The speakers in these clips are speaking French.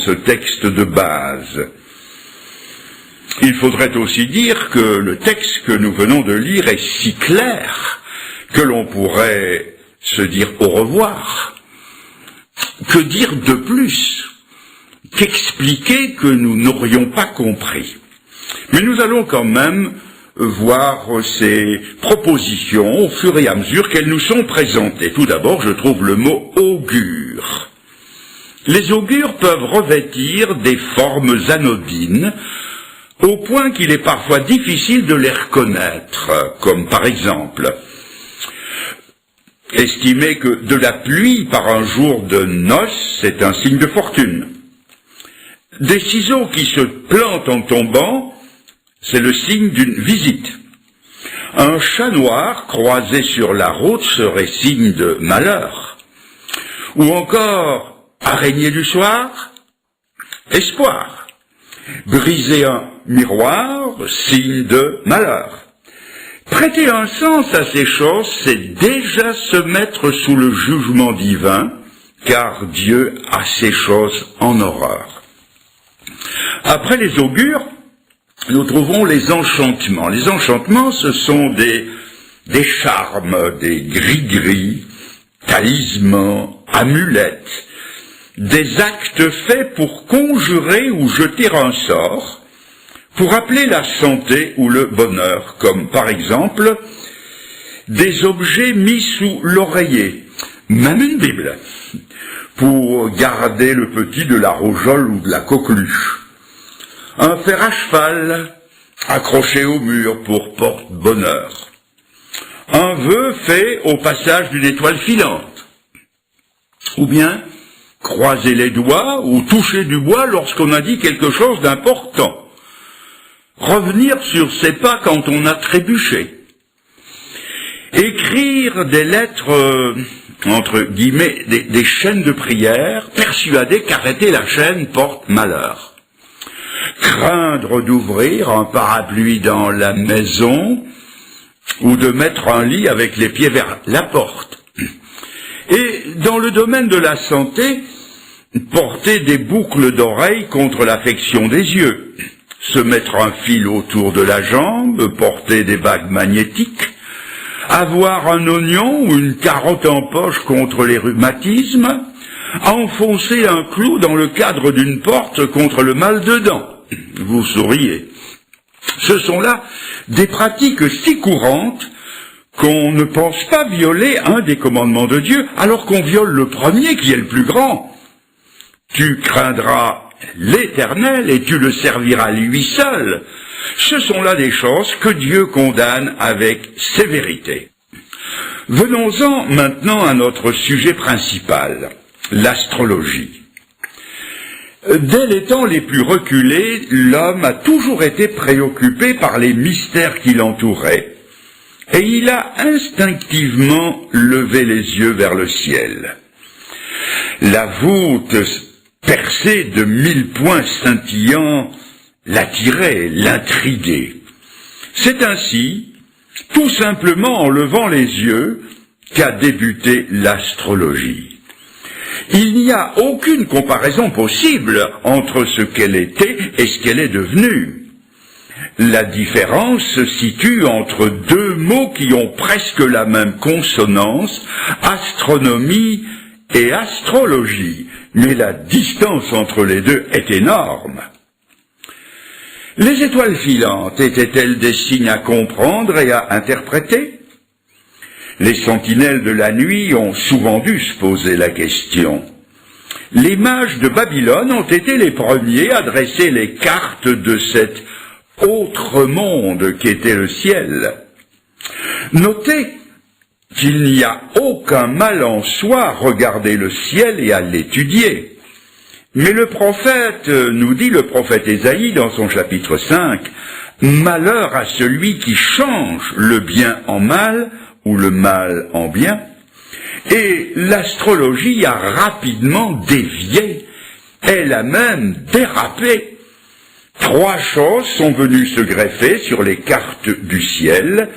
ce texte de base. Il faudrait aussi dire que le texte que nous venons de lire est si clair que l'on pourrait se dire au revoir. Que dire de plus qu'expliquer que nous n'aurions pas compris? Mais nous allons quand même voir ces propositions au fur et à mesure qu'elles nous sont présentées. Tout d'abord, je trouve le mot augure. Les augures peuvent revêtir des formes anodines, au point qu'il est parfois difficile de les reconnaître, comme par exemple estimer que de la pluie par un jour de noces, c'est un signe de fortune. Des ciseaux qui se plantent en tombant, c'est le signe d'une visite. Un chat noir croisé sur la route serait signe de malheur. Ou encore, araignée du soir, espoir. Briser un miroir, signe de malheur. Prêter un sens à ces choses, c'est déjà se mettre sous le jugement divin, car Dieu a ces choses en horreur. Après les augures, nous trouvons les enchantements. Les enchantements, ce sont des charmes, des gris-gris, talismans, amulettes, des actes faits pour conjurer ou jeter un sort, pour appeler la santé ou le bonheur, comme par exemple des objets mis sous l'oreiller, même une Bible, pour garder le petit de la rougeole ou de la coqueluche, un fer à cheval accroché au mur pour porte-bonheur, un vœu fait au passage d'une étoile filante, ou bien croiser les doigts ou toucher du bois lorsqu'on a dit quelque chose d'important. Revenir sur ses pas quand on a trébuché. Écrire des lettres, entre guillemets, des chaînes de prière, persuadé qu'arrêter la chaîne porte malheur. Craindre d'ouvrir un parapluie dans la maison, ou de mettre un lit avec les pieds vers la porte. Et dans le domaine de la santé, porter des boucles d'oreilles contre l'affection des yeux. Se mettre un fil autour de la jambe, porter des bagues magnétiques, avoir un oignon ou une carotte en poche contre les rhumatismes, enfoncer un clou dans le cadre d'une porte contre le mal de dents. Vous souriez. Ce sont là des pratiques si courantes qu'on ne pense pas violer un des commandements de Dieu, alors qu'on viole le premier qui est le plus grand. Tu craindras l'Éternel et tu le serviras lui seul. Ce sont là des choses que Dieu condamne avec sévérité. Venons-en maintenant à notre sujet principal, l'astrologie. Dès les temps les plus reculés, l'homme a toujours été préoccupé par les mystères qui l'entouraient, et il a instinctivement levé les yeux vers le ciel. La voûte percée de 1000 points scintillants l'attirait, l'intriguait. C'est ainsi, tout simplement en levant les yeux, qu'a débuté l'astrologie. Il n'y a aucune comparaison possible entre ce qu'elle était et ce qu'elle est devenue. La différence se situe entre deux mots qui ont presque la même consonance, astronomie et astrologie, mais la distance entre les deux est énorme. Les étoiles filantes étaient-elles des signes à comprendre et à interpréter? Les sentinelles de la nuit ont souvent dû se poser la question. Les mages de Babylone ont été les premiers à dresser les cartes de cet autre monde qu'était le ciel. Notez qu'il n'y a aucun mal en soi à regarder le ciel et à l'étudier. Mais le prophète, nous dit le prophète Ésaïe dans son chapitre 5, « Malheur à celui qui change le bien en mal ou le mal en bien ». Et l'astrologie a rapidement dévié, elle a même dérapé. 3 choses sont venues se greffer sur les cartes du ciel: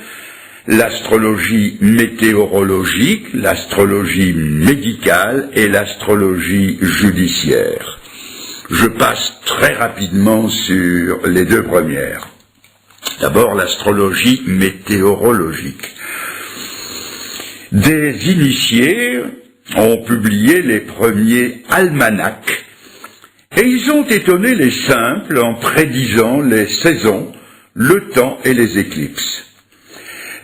l'astrologie météorologique, l'astrologie médicale et l'astrologie judiciaire. Je passe très rapidement sur les deux premières. D'abord, l'astrologie météorologique. Des initiés ont publié les premiers almanachs et ils ont étonné les simples en prédisant les saisons, le temps et les éclipses.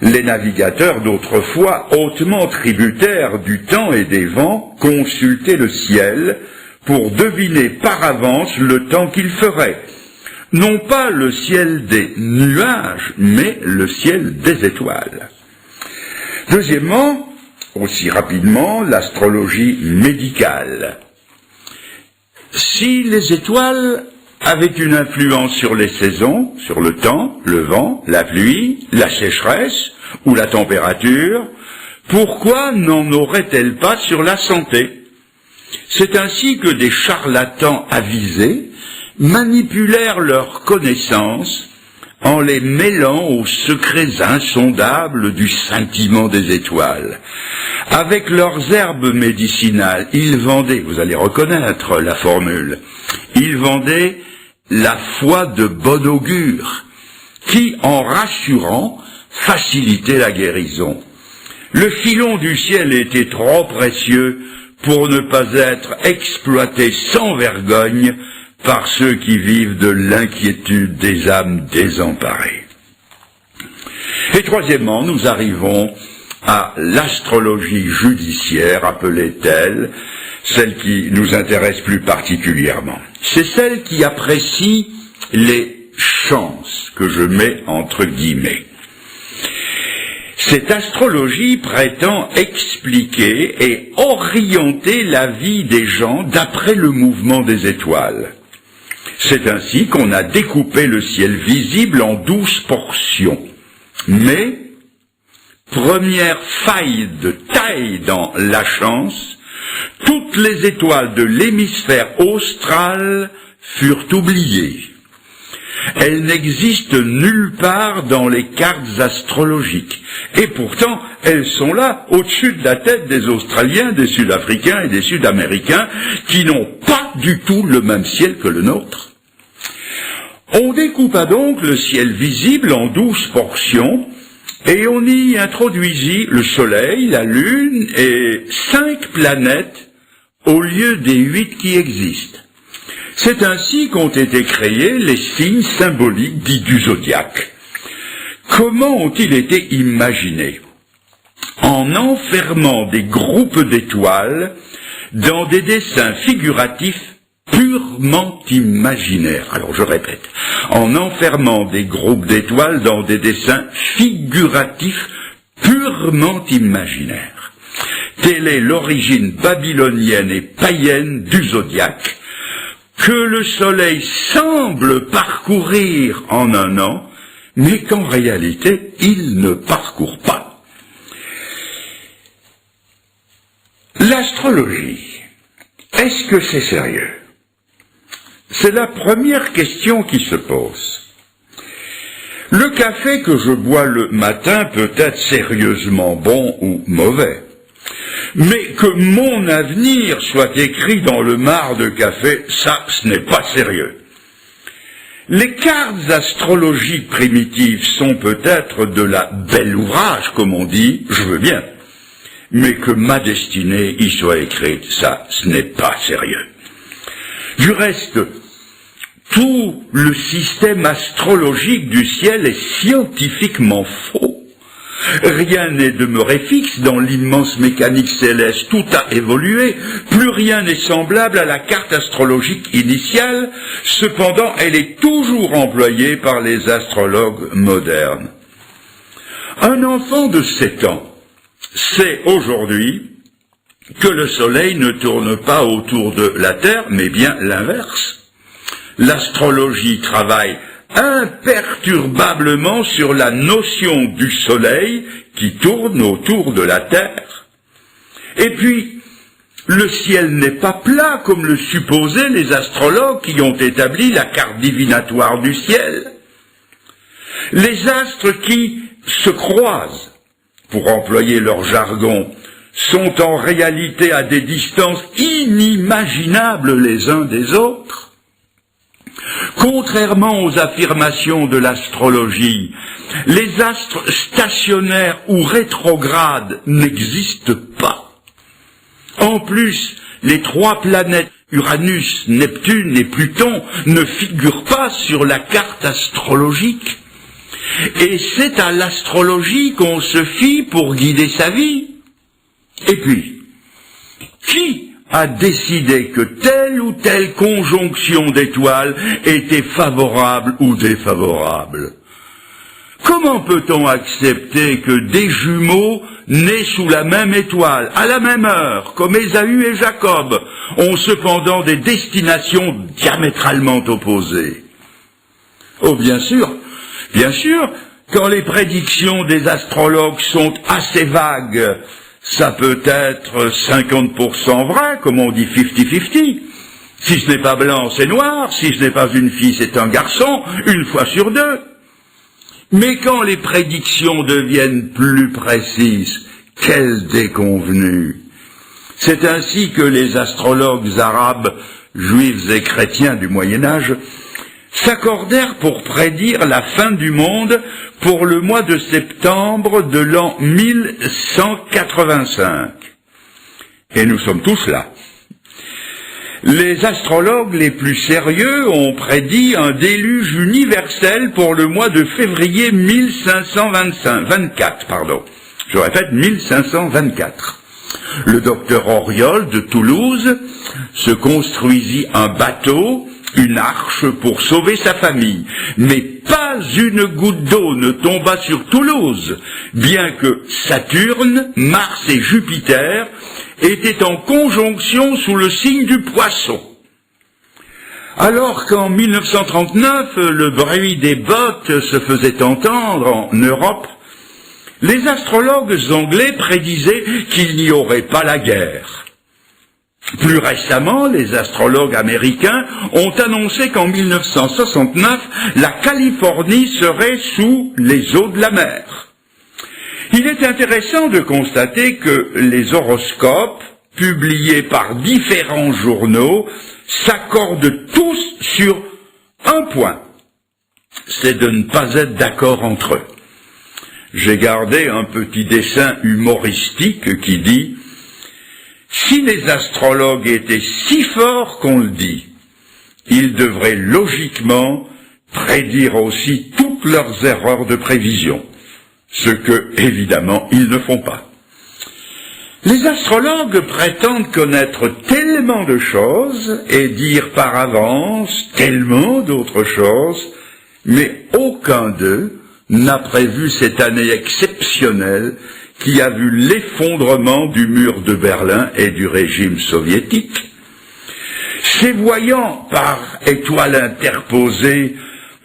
Les navigateurs d'autrefois, hautement tributaires du temps et des vents, consultaient le ciel pour deviner par avance le temps qu'il ferait. Non pas le ciel des nuages, mais le ciel des étoiles. Deuxièmement, aussi rapidement, l'astrologie médicale. Si les étoiles avaient une influence sur les saisons, sur le temps, le vent, la pluie, la sécheresse ou la température, pourquoi n'en auraient-elles pas sur la santé? C'est ainsi que des charlatans avisés manipulèrent leurs connaissances en les mêlant aux secrets insondables du scintillement des étoiles. Avec leurs herbes médicinales, ils vendaient, vous allez reconnaître la formule, ils vendaient la foi de bon augure, qui, en rassurant, facilitait la guérison. Le filon du ciel était trop précieux pour ne pas être exploité sans vergogne par ceux qui vivent de l'inquiétude des âmes désemparées. Et troisièmement, nous arrivons à l'astrologie judiciaire, appelée telle, celle qui nous intéresse plus particulièrement. C'est celle qui apprécie les chances, que je mets entre guillemets. Cette astrologie prétend expliquer et orienter la vie des gens d'après le mouvement des étoiles. C'est ainsi qu'on a découpé le ciel visible en 12 portions. Mais, première faille de taille dans la chance, toutes les étoiles de l'hémisphère austral furent oubliées. Elles n'existent nulle part dans les cartes astrologiques. Et pourtant, elles sont là, au-dessus de la tête des Australiens, des Sud-Africains et des Sud-Américains, qui n'ont pas du tout le même ciel que le nôtre. On découpa donc le ciel visible en 12 portions, et on y introduisit le Soleil, la Lune et 5 planètes au lieu des 8 qui existent. C'est ainsi qu'ont été créés les signes symboliques dits du zodiaque. Comment ont-ils été imaginés? En enfermant des groupes d'étoiles dans des dessins figuratifs purement imaginaires. Alors je répète, en enfermant des groupes d'étoiles dans des dessins figuratifs purement imaginaires. Telle est l'origine babylonienne et païenne du zodiaque, que le soleil semble parcourir en un an, mais qu'en réalité, il ne parcourt pas. L'astrologie, est-ce que c'est sérieux? C'est la première question qui se pose. Le café que je bois le matin peut être sérieusement bon ou mauvais. Mais que mon avenir soit écrit dans le marc de café, ça, ce n'est pas sérieux. Les cartes astrologiques primitives sont peut-être de la belle ouvrage, comme on dit, je veux bien. Mais que ma destinée y soit écrite, ça, ce n'est pas sérieux. Du reste, tout le système astrologique du ciel est scientifiquement faux. Rien n'est demeuré fixe dans l'immense mécanique céleste, tout a évolué, plus rien n'est semblable à la carte astrologique initiale, cependant elle est toujours employée par les astrologues modernes. Un enfant de 7 ans sait aujourd'hui que le soleil ne tourne pas autour de la Terre, mais bien l'inverse. L'astrologie travaille imperturbablement sur la notion du soleil qui tourne autour de la Terre. Et puis, le ciel n'est pas plat comme le supposaient les astrologues qui ont établi la carte divinatoire du ciel. Les astres qui se croisent, pour employer leur jargon, sont en réalité à des distances inimaginables les uns des autres. Contrairement aux affirmations de l'astrologie, les astres stationnaires ou rétrogrades n'existent pas. En plus, les 3 planètes Uranus, Neptune et Pluton ne figurent pas sur la carte astrologique. Et c'est à l'astrologie qu'on se fie pour guider sa vie. Et puis, qui a décidé que telle ou telle conjonction d'étoiles était favorable ou défavorable? Comment peut-on accepter que des jumeaux nés sous la même étoile, à la même heure, comme Ésaü et Jacob, ont cependant des destinations diamétralement opposées? Oh, bien sûr, quand les prédictions des astrologues sont assez vagues, ça peut être 50% vrai, comme on dit 50-50. Si ce n'est pas blanc, c'est noir, si ce n'est pas une fille, c'est un garçon, une fois sur 2. Mais quand les prédictions deviennent plus précises, quelle déconvenue! C'est ainsi que les astrologues arabes, juifs et chrétiens du Moyen-Âge s'accordèrent pour prédire la fin du monde pour le mois de septembre de l'an 1185. Et nous sommes tous là. Les astrologues les plus sérieux ont prédit un déluge universel pour le mois de février 1524. Je répète, 1524. Le docteur Auriol de Toulouse se construisit un bateau, une arche pour sauver sa famille. Mais pas une goutte d'eau ne tomba sur Toulouse, bien que Saturne, Mars et Jupiter étaient en conjonction sous le signe du Poisson. Alors qu'en 1939, le bruit des bottes se faisait entendre en Europe, les astrologues anglais prédisaient qu'il n'y aurait pas la guerre. Plus récemment, les astrologues américains ont annoncé qu'en 1969, la Californie serait sous les eaux de la mer. Il est intéressant de constater que les horoscopes, publiés par différents journaux, s'accordent tous sur un point, c'est de ne pas être d'accord entre eux. J'ai gardé un petit dessin humoristique qui dit « Si les astrologues étaient si forts qu'on le dit, ils devraient logiquement prédire aussi toutes leurs erreurs de prévision, ce que, évidemment, ils ne font pas. » Les astrologues prétendent connaître tellement de choses et dire par avance tellement d'autres choses, mais aucun d'eux n'a prévu cette année exceptionnelle qui a vu l'effondrement du mur de Berlin et du régime soviétique. Ces voyants par étoiles interposées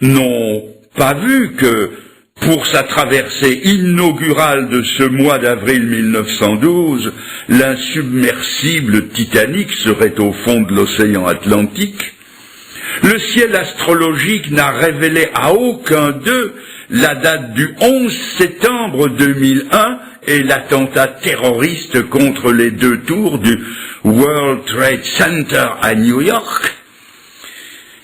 n'ont pas vu que, pour sa traversée inaugurale de ce mois d'avril 1912, l'insubmersible Titanic serait au fond de l'océan Atlantique. Le ciel astrologique n'a révélé à aucun d'eux la date du 11 septembre 2001 et l'attentat terroriste contre les 2 tours du World Trade Center à New York.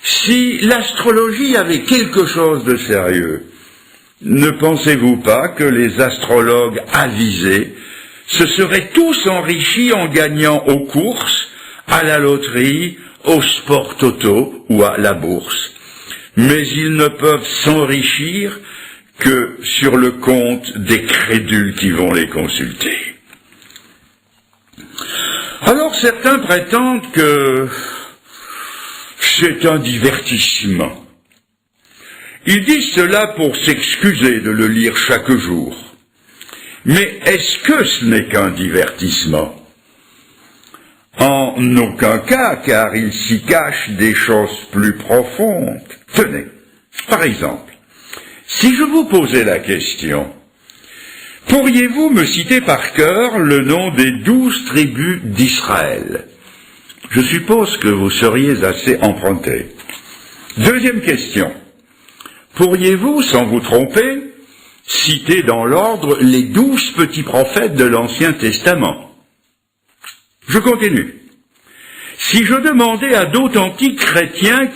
Si l'astrologie avait quelque chose de sérieux, ne pensez-vous pas que les astrologues avisés se seraient tous enrichis en gagnant aux courses, à la loterie, au sport toto ou à la bourse? Mais ils ne peuvent s'enrichir que sur le compte des crédules qui vont les consulter. Alors certains prétendent que c'est un divertissement. Ils disent cela pour s'excuser de le lire chaque jour. Mais est-ce que ce n'est qu'un divertissement? En aucun cas, car il s'y cache des choses plus profondes. Tenez, par exemple, si je vous posais la question, pourriez-vous me citer par cœur le nom des 12 tribus d'Israël? Je suppose que vous seriez assez emprunté. Deuxième question, pourriez-vous, sans vous tromper, citer dans l'ordre les 12 petits prophètes de l'Ancien Testament? Je continue. Si je demandais à d'authentiques chrétiens